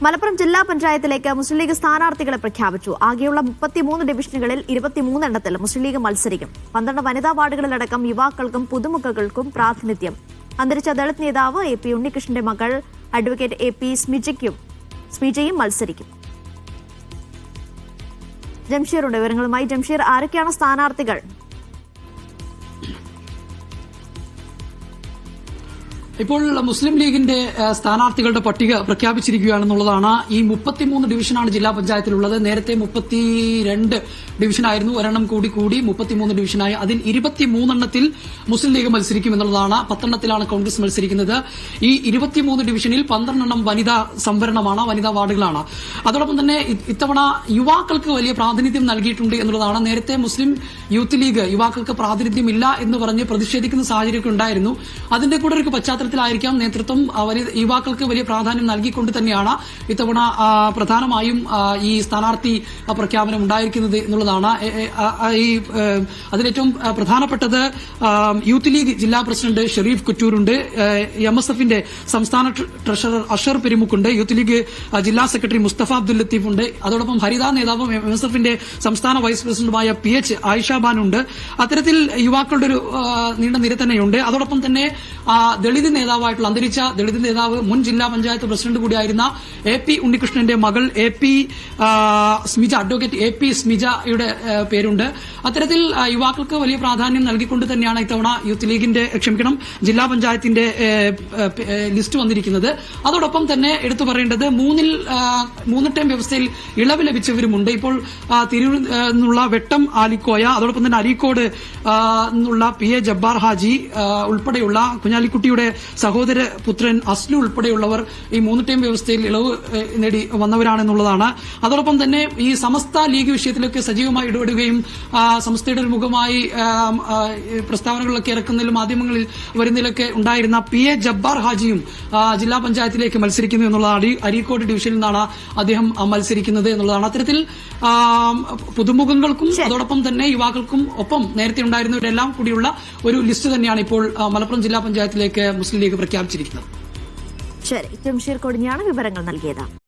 മലപ്പുറം ജില്ലാ പഞ്ചായത്തിലേക്ക് മുസ്ലിം ലീഗ് സ്ഥാനാർത്ഥികളെ പ്രഖ്യാപിച്ചു. ആകെയുള്ള 33 ഡിവിഷനുകളിൽ 23 എണ്ണത്തിൽ മുസ്ലിം ലീഗ് മത്സരിക്കും. 12 വനിതാ വാർഡുകളിലടക്കം യുവാക്കൾക്കും പുതുമുഖങ്ങൾക്കും പ്രാതിനിധ്യം. അന്തരിച്ച ദളിത് നേതാവ് AP ഉണ്ണികൃഷ്ണന്റെ മകൾ അഡ്വക്കേറ്റ് AP സ്മിജയും മത്സരിക്കും. ജംഷീറുണ്ട് വിവരങ്ങളുമായി. ജംഷീർ, ആരൊക്കെയാണ് സ്ഥാനാർത്ഥികൾ? ഇപ്പോൾ മുസ്ലിം ലീഗിന്റെ സ്ഥാനാർത്ഥികളുടെ പട്ടിക പ്രഖ്യാപിച്ചിരിക്കുകയാണെന്നുള്ളതാണ്. ഈ 33 ഡിവിഷനാണ് ജില്ലാ പഞ്ചായത്തിലുള്ളത്. നേരത്തെ 32 ഡിവിഷനായിരുന്നു, ഒരെണ്ണം കൂടി 33 ഡിവിഷനായി. അതിൽ 23 എണ്ണത്തിൽ മുസ്ലിം ലീഗ് മത്സരിക്കും എന്നുള്ളതാണ്. 10 എണ്ണത്തിലാണ് കോൺഗ്രസ് മത്സരിക്കുന്നത്. ഈ 23 ഡിവിഷനിൽ 12 എണ്ണം വനിതാ സംവരണമാണ്, വനിതാ വാർഡുകളാണ്. അതോടൊപ്പം തന്നെ ഇത്തവണ യുവാക്കൾക്ക് വലിയ പ്രാതിനിധ്യം നൽകിയിട്ടുണ്ട് എന്നുള്ളതാണ്. നേരത്തെ മുസ്ലിം യൂത്ത് ലീഗ് യുവാക്കൾക്ക് പ്രാതിനിധ്യമില്ല എന്ന് പറഞ്ഞ് പ്രതിഷേധിക്കുന്ന സാഹചര്യമൊക്കെ ഉണ്ടായിരുന്നു. അതിന്റെ കൂടെ ഒരു പശ്ചാത്തലത്തിലായിരിക്കാം നേതൃത്വം യുവാക്കൾക്ക് വലിയ പ്രാധാന്യം നൽകിക്കൊണ്ട് തന്നെയാണ് ഇത്തവണ പ്രധാനമായും ഈ സ്ഥാനാർത്ഥി പ്രഖ്യാപനം ഉണ്ടായിരിക്കുന്നത് എന്നുള്ളതാണ്. അതിലേറ്റവും പ്രധാനപ്പെട്ടത് യൂത്ത് ലീഗ് ജില്ലാ പ്രസിഡന്റ് ഷെരീഫ് കുറ്റൂരുണ്ട്, MSFന്റെ സംസ്ഥാന ട്രഷറർ അഷർ പെരുമുക്കുണ്ട്, യൂത്ത് ലീഗ് ജില്ലാ സെക്രട്ടറി മുസ്തഫ അബ്ദുൽ ലത്തീഫ് ഉണ്ട്. അതോടൊപ്പം ഹരിത നേതാവും MSFന്റെ സംസ്ഥാന വൈസ് പ്രസിഡന്റുമായ PH ആയിഷ ബാനുണ്ട്. അത്തരത്തിൽ യുവാക്കളുടെ ഒരു നീണ്ട നിര തന്നെയുണ്ട്. അതോടൊപ്പം തന്നെ ദളിത് നേതാവായിട്ടുള്ള അന്തരിച്ച ദളിത് നേതാവ് മുൻ ജില്ലാ പഞ്ചായത്ത് പ്രസിഡന്റ് കൂടിയായിരുന്ന AP ഉണ്ണികൃഷ്ണന്റെ മകൾ AP സ്മിജ, അഡ്വക്കേറ്റ് AP സ്മിജയുടെ പേരുണ്ട്. അത്തരത്തിൽ യുവാക്കൾക്ക് വലിയ പ്രാധാന്യം നൽകിക്കൊണ്ട് തന്നെയാണ് ഇത്തവണ ജില്ലാ പഞ്ചായത്തിന്റെ ലിസ്റ്റ് വന്നിരിക്കുന്നത്. അതോടൊപ്പം തന്നെ എടുത്തു പറയേണ്ടത് 3 ടേം വ്യവസ്ഥയിൽ ഇളവ് ലഭിച്ചവരുമുണ്ട്. ഇപ്പോൾ തിരൂരിൽ നിന്നുള്ള വെട്ടം ആലിക്കോയ, അതോടൊപ്പം തന്നെ അരീക്കോട് നിന്നുള്ള PA ജബ്ബാർ ഹാജി ഉൾപ്പെടെയുള്ള കുഞ്ഞാലിക്കുട്ടിയുടെ സഹോദര പുത്രൻ അസ്ലു ഉൾപ്പെടെയുള്ളവർ ഈ 3 ടേം വ്യവസ്ഥയിൽ ഇളവ് നേടി വന്നവരാണെന്നുള്ളതാണ്. അതോടൊപ്പം തന്നെ ഈ സമസ്ത ലീഗ് വിഷയത്തിലൊക്കെ സജീവമായി ഇടപെടുകയും സമസ്തയുടെ ഒരു മുഖമായി പ്രസ്താവനകളൊക്കെ ഇറക്കുന്നതിലും മാധ്യമങ്ങളിൽ വരുന്നതിലൊക്കെ ഉണ്ടായിരുന്ന PA ജബ്ബാർ ഹാജിയും ജില്ലാ പഞ്ചായത്തിലേക്ക് മത്സരിക്കുന്നു എന്നുള്ളതാണ്. അരീക്കോട് ഡിവിഷനിൽ നിന്നാണ് അദ്ദേഹം മത്സരിക്കുന്നത് എന്നുള്ളതാണ്. അത്തരത്തിൽ പുതുമുഖങ്ങൾക്കും അതോടൊപ്പം തന്നെ യുവാക്കൾക്കും ഒപ്പം നേരത്തെ ഉണ്ടായിരുന്നവരെല്ലാം കൂടിയുള്ള ഒരു ലിസ്റ്റ് തന്നെയാണ് ഇപ്പോൾ മലപ്പുറം ജില്ലാ പഞ്ചായത്തിലേക്ക് മുസ്ലിം ലീഗ് പ്രഖ്യാപിച്ചിരിക്കുന്നത്. ശരി, ജംഷീർ കൊടിഞ്ഞാണ് വിവരങ്ങൾ നൽകിയത്.